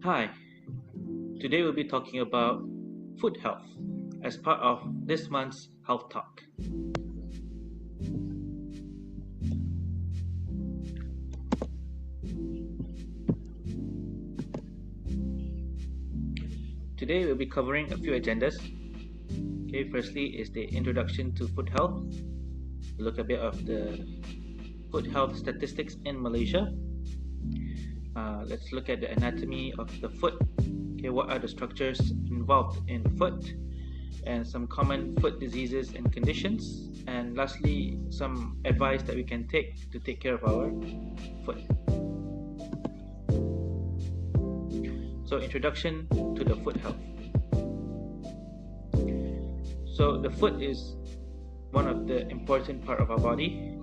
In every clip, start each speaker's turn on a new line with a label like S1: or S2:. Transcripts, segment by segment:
S1: Hi, today we'll be talking about foot health as part of this month's Health Talk. Today we'll be covering a few agendas. Okay, firstly is the introduction to foot health. We'll look a bit of the foot health statistics in Malaysia. Let's look at the anatomy of the foot. Okay, what are the structures involved in the foot, and some common foot diseases and conditions, and lastly some advice that we can take to take care of our foot. So introduction to the foot health. So the foot is one of the important part of our body,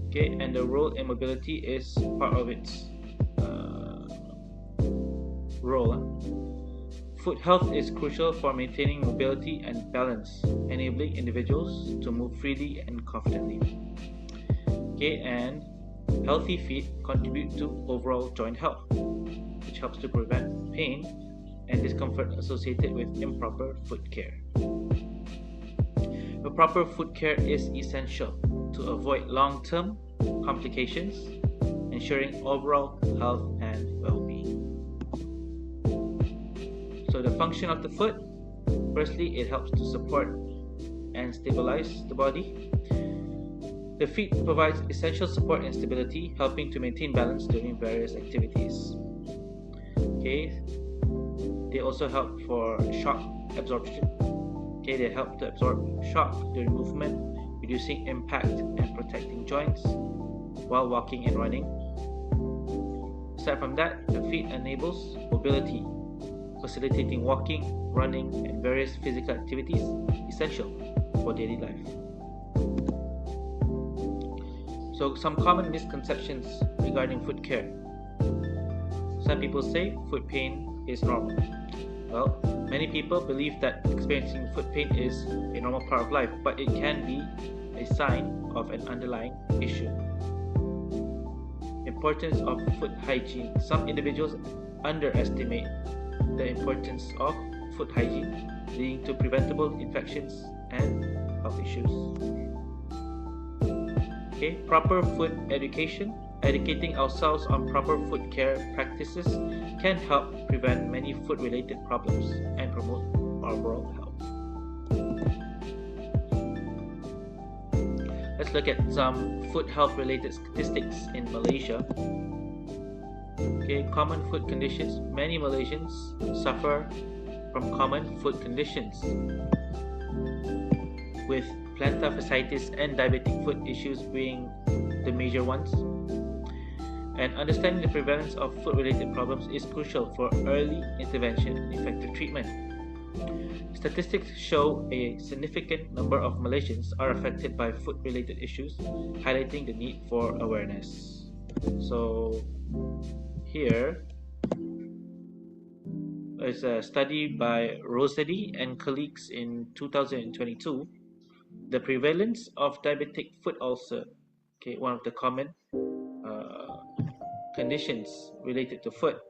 S1: okay, and the role in mobility is part of its role. Foot health is crucial for maintaining mobility and balance, enabling individuals to move freely and confidently. Okay, and healthy feet contribute to overall joint health, which helps to prevent pain and discomfort associated with improper foot care. The proper foot care is essential to avoid long-term complications, ensuring overall health and well-being. So the function of the foot, firstly, it helps to support and stabilize the body. The feet provides essential support and stability, helping to maintain balance during various activities. Okay, they also help for shock absorption. Okay, they help to absorb shock during movement, reducing impact and protecting joints while walking and running. Aside from that, the feet enables mobility, facilitating walking, running, and various physical activities essential for daily life. So some common misconceptions regarding foot care. Some people say foot pain is normal. Well, many people believe that experiencing foot pain is a normal part of life, but it can be a sign of an underlying issue. Importance of foot hygiene. Some individuals underestimate the importance of foot hygiene, leading to preventable infections and health issues. Okay, proper foot education. Educating ourselves on proper foot care practices can help prevent many foot-related problems and promote overall health. Let's look at some foot health-related statistics in Malaysia. Okay, common foot conditions. Many Malaysians suffer from common foot conditions, with plantar fasciitis and diabetic foot issues being the major ones. And understanding the prevalence of foot-related problems is crucial for early intervention and effective treatment. Statistics show a significant number of Malaysians are affected by foot-related issues, highlighting the need for awareness. So here is a study by Rossetti and colleagues in 2022. The prevalence of diabetic foot ulcer, okay, one of the common conditions related to foot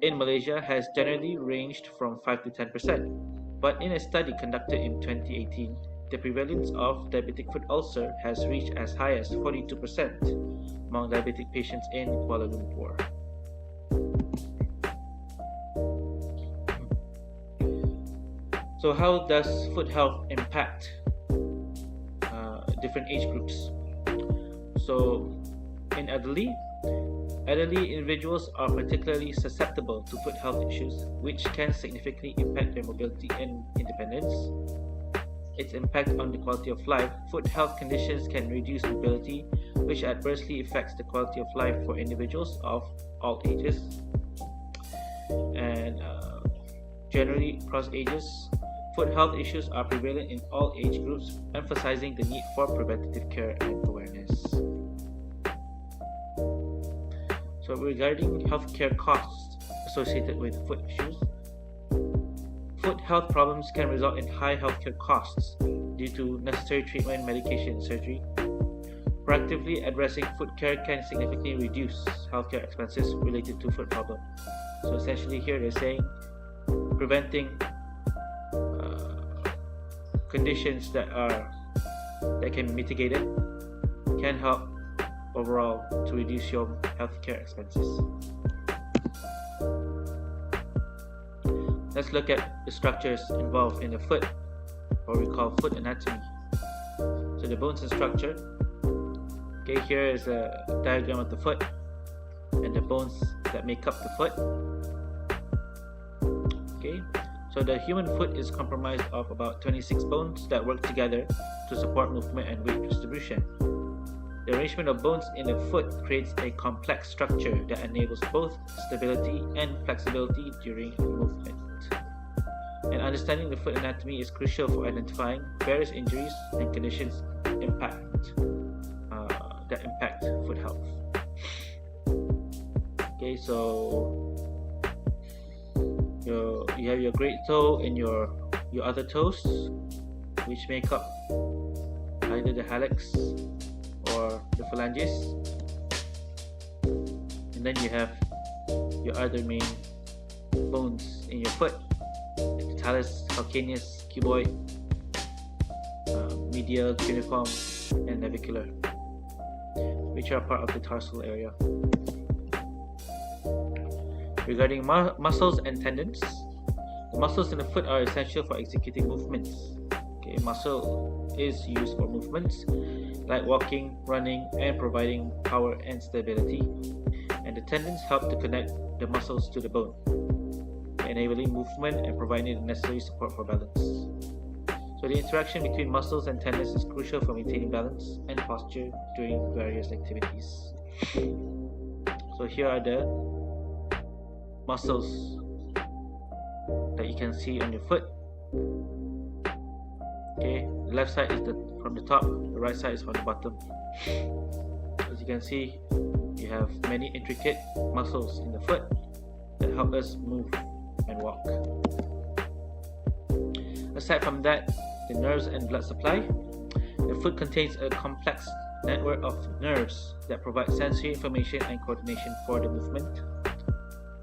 S1: in Malaysia, has generally ranged from 5 to 10%. But in a study conducted in 2018, the prevalence of diabetic foot ulcer has reached as high as 42% among diabetic patients in Kuala Lumpur. So how does foot health impact different age groups? So in elderly individuals are particularly susceptible to foot health issues, which can significantly impact their mobility and independence. Its impact on the quality of life. Foot health conditions can reduce mobility, which adversely affects the quality of life for individuals of all ages and generally across ages. Foot health issues are prevalent in all age groups, emphasizing the need for preventative care and awareness. So regarding healthcare costs associated with foot issues, foot health problems can result in high healthcare costs due to necessary treatment, medication, and surgery. Proactively addressing foot care can significantly reduce healthcare expenses related to foot problems. So essentially here they're saying preventing conditions that can be mitigated can help overall to reduce your healthcare expenses. Let's look at the structures involved in the foot, what we call foot anatomy. So the bones and structure. Okay, here is a diagram of the foot and the bones that make up the foot. Okay, so the human foot is comprised of about 26 bones that work together to support movement and weight distribution. The arrangement of bones in the foot creates a complex structure that enables both stability and flexibility during movement. And understanding the foot anatomy is crucial for identifying various injuries and conditions that impact foot health. Okay, so you have your great toe and your other toes, which make up either the hallux or the phalanges, and then you have your other main bones in your foot, the talus, calcaneus, cuboid, medial, cuneiform, and navicular, which are part of the tarsal area. Regarding muscles and tendons, the muscles in the foot are essential for executing movements. Okay, muscle is used for movements like walking, running, and providing power and stability. And the tendons help to connect the muscles to the bone, enabling movement and providing the necessary support for balance. So the interaction between muscles and tendons is crucial for maintaining balance and posture during various activities. So here are the muscles that you can see on your foot. Okay, the left side is from the top, the right side is from the bottom. As you can see, you have many intricate muscles in the foot that help us move and walk. Aside from that, the nerves and blood supply. The foot contains a complex network of nerves that provide sensory information and coordination for the movement.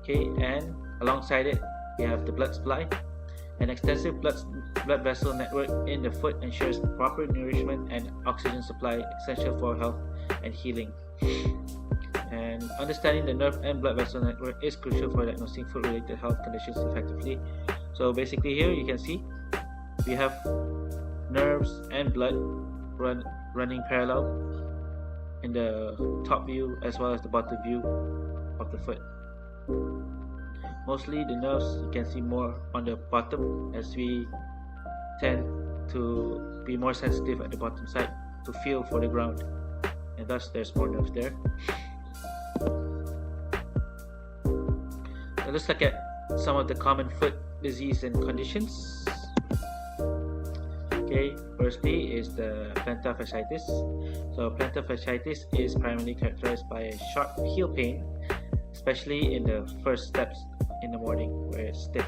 S1: Okay, and alongside it, we have the blood supply. An extensive blood vessel network in the foot ensures proper nourishment and oxygen supply, essential for health and healing. And understanding the nerve and blood vessel network is crucial for diagnosing foot-related health conditions effectively. So basically here you can see we have nerves and blood running parallel in the top view as well as the bottom view of the foot. Mostly the nerves you can see more on the bottom, as we tend to be more sensitive at the bottom side to feel for the ground, and thus there's more nerves there. Now let's look at some of the common foot disease and conditions. Okay, firstly is the plantar fasciitis. So plantar fasciitis is primarily characterized by a sharp heel pain, especially in the first steps in the morning where it's stiff.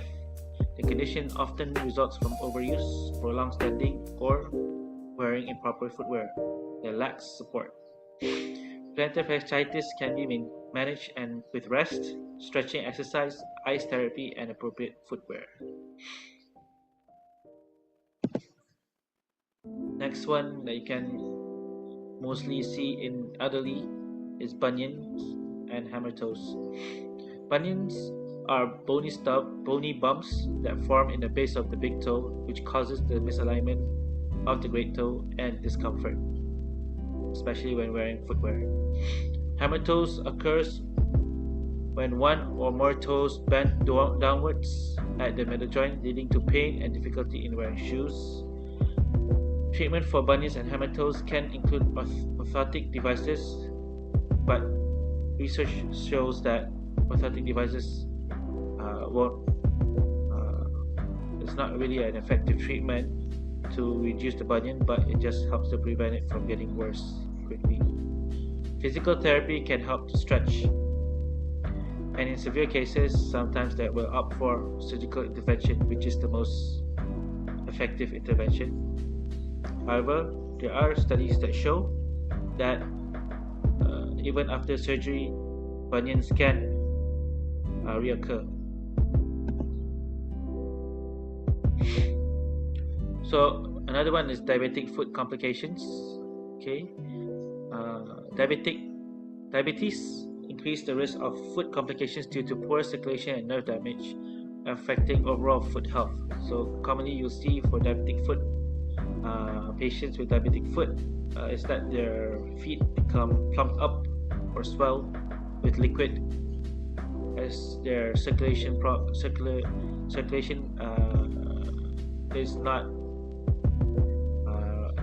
S1: The condition often results from overuse, prolonged standing, or wearing improper footwear that lacks support. Plantar fasciitis can be managed and with rest, stretching exercise, ice therapy, and appropriate footwear. Next one that you can mostly see in elderly is bunions and hammer toes. Bunions are bony bumps that form in the base of the big toe, which causes the misalignment of the great toe and discomfort, especially when wearing footwear. Hammer toes occurs when one or more toes bend downwards at the middle joint, leading to pain and difficulty in wearing shoes. Treatment for bunions and hammer toes can include orthotic devices, but research shows that orthotic devices it's not really an effective treatment to reduce the bunion, but it just helps to prevent it from getting worse quickly. Physical therapy can help to stretch, and in severe cases, sometimes they will opt for surgical intervention, which is the most effective intervention. However, there are studies that show that even after surgery, bunions can reoccur. So another one is diabetic foot complications. Okay, diabetes increase the risk of foot complications due to poor circulation and nerve damage, affecting overall foot health. So commonly you'll see for diabetic foot patients with diabetic foot is that their feet become plumped up or swell with liquid as their circulation is not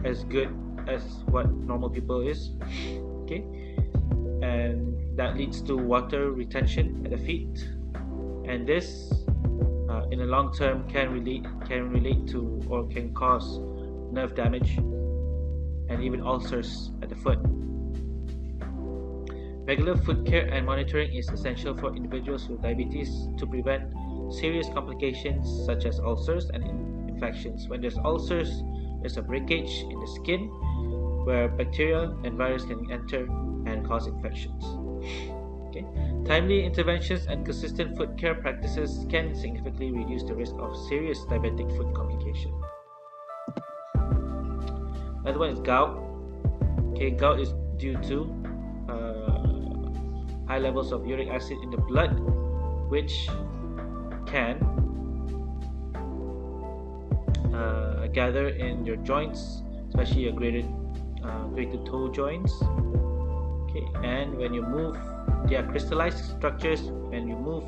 S1: as good as what normal people is. Okay, and that leads to water retention at the feet, and this in the long term can relate to or can cause nerve damage and even ulcers at the foot. Regular foot care and monitoring is essential for individuals with diabetes to prevent serious complications such as ulcers and infections. When there's ulcers, there's a breakage in the skin where bacteria and virus can enter and cause infections. Okay. Timely interventions and consistent foot care practices can significantly reduce the risk of serious diabetic foot complication. Another one is gout. Okay, gout is due to high levels of uric acid in the blood, which can gather in your joints, especially your greater toe joints. Okay, and when you move, they are crystallized structures. When you move,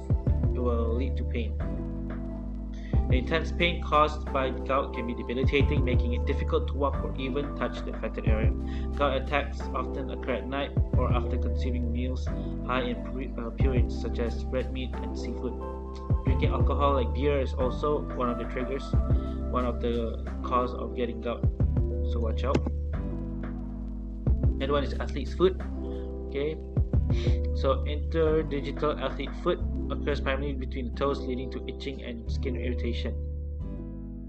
S1: it will lead to pain. The intense pain caused by gout can be debilitating, making it difficult to walk or even touch the affected area. Gout attacks often occur at night or after consuming meals high in purines such as red meat and seafood. Drinking alcohol like beer is also one of the triggers, one of the cause of getting gout, so watch out. Another one is athlete's foot. Okay, so interdigital athlete foot occurs primarily between the toes, leading to itching and skin irritation.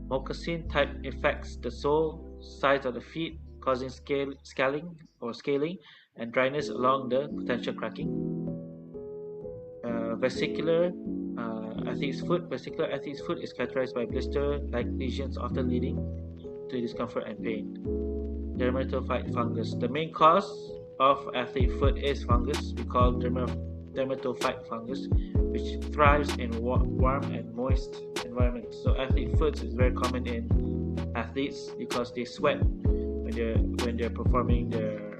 S1: Moccasin type affects the sole, sides of the feet, causing scaling and dryness along the potential cracking. Vesicular athlete's foot is characterized by blister-like lesions, often leading to discomfort and pain. Dermatophyte fungus. The main cause of athlete foot is fungus we call dermatophyte fungus, which thrives in warm and moist environments. So athlete foot is very common in athletes because they sweat when they're performing their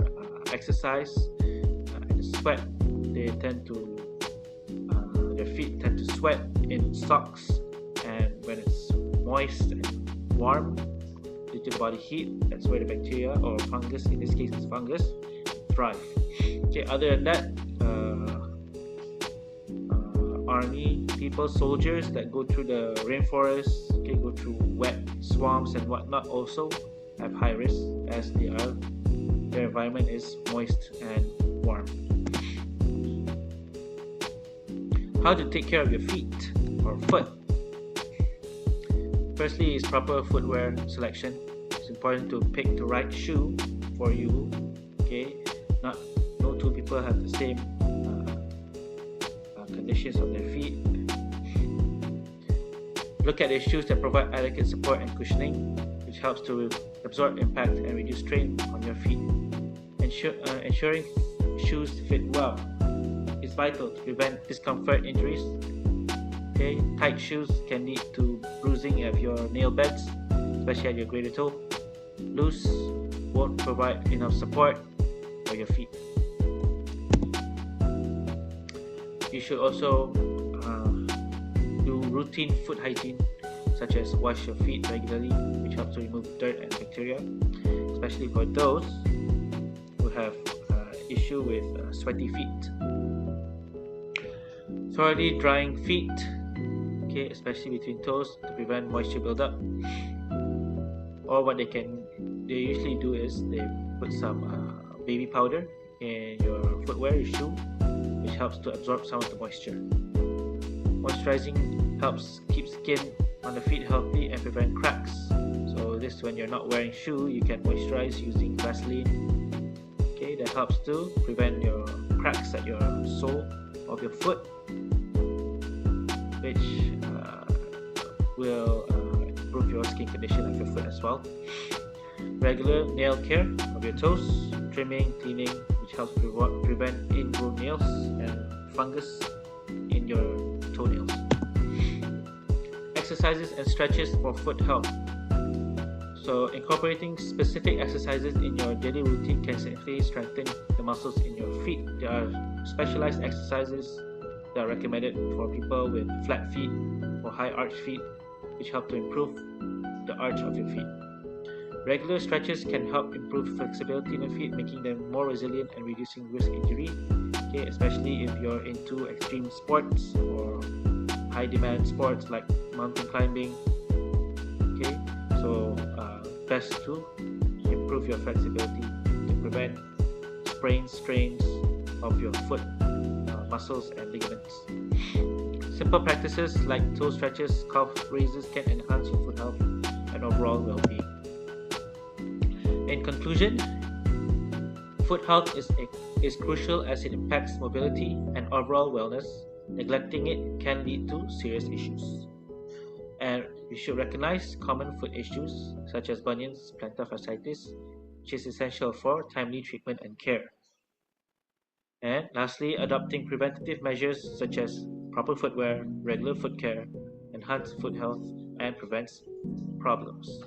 S1: exercise. The sweat, their feet tend to sweat in socks, and when it's moist and warm due to body heat, that's where the bacteria or fungus, in this case it's fungus, thrive. Okay, other than that, army people, soldiers that go through the rainforest, okay, go through wet swamps and whatnot, also have high risk as their environment is moist and warm. How to take care of your feet or foot? Firstly is proper footwear selection. It's important to pick the right shoe for you. Okay, no two people have the same conditions of their feet. Look at the shoes that provide adequate support and cushioning, which helps to absorb impact and reduce strain on your feet. Ensuring shoes fit well is vital to prevent discomfort injuries. Okay, tight shoes can lead to bruising of your nail beds, especially at your greater toe. Loose won't provide enough support for your feet. You should also do routine foot hygiene, such as wash your feet regularly, which helps to remove dirt and bacteria, especially for those who have issue with sweaty feet. Thoroughly drying feet, okay, especially between toes, to prevent moisture buildup. Or what they usually do is they put some baby powder in your footwear, your shoe, which helps to absorb some of the moisture. Moisturizing helps keep skin on the feet healthy and prevent cracks. So this, when you're not wearing shoe, you can moisturize using Vaseline. Okay, that helps to prevent your cracks at your sole of your foot, which will improve your skin condition of your foot as well. Regular nail care of your toes, trimming, cleaning, which helps prevent ingrown nails and fungus in your toenails. Exercises and stretches for foot health. So incorporating specific exercises in your daily routine can significantly strengthen the muscles in your feet. There are specialized exercises that are recommended for people with flat feet or high arch feet, which help to improve the arch of your feet. Regular stretches can help improve flexibility in your feet, making them more resilient and reducing risk injury. Okay, especially if you're into extreme sports or high demand sports like mountain climbing. Okay, so best to improve your flexibility to prevent sprains, strains of your foot muscles and ligaments. Simple practices like toe stretches, calf raises can enhance your foot health and overall well-being. In conclusion, foot health is crucial as it impacts mobility and overall wellness. Neglecting it can lead to serious issues. And we should recognize common foot issues such as bunions, plantar fasciitis, which is essential for timely treatment and care. And lastly, adopting preventative measures such as proper footwear, regular foot care, enhances foot health and prevents problems.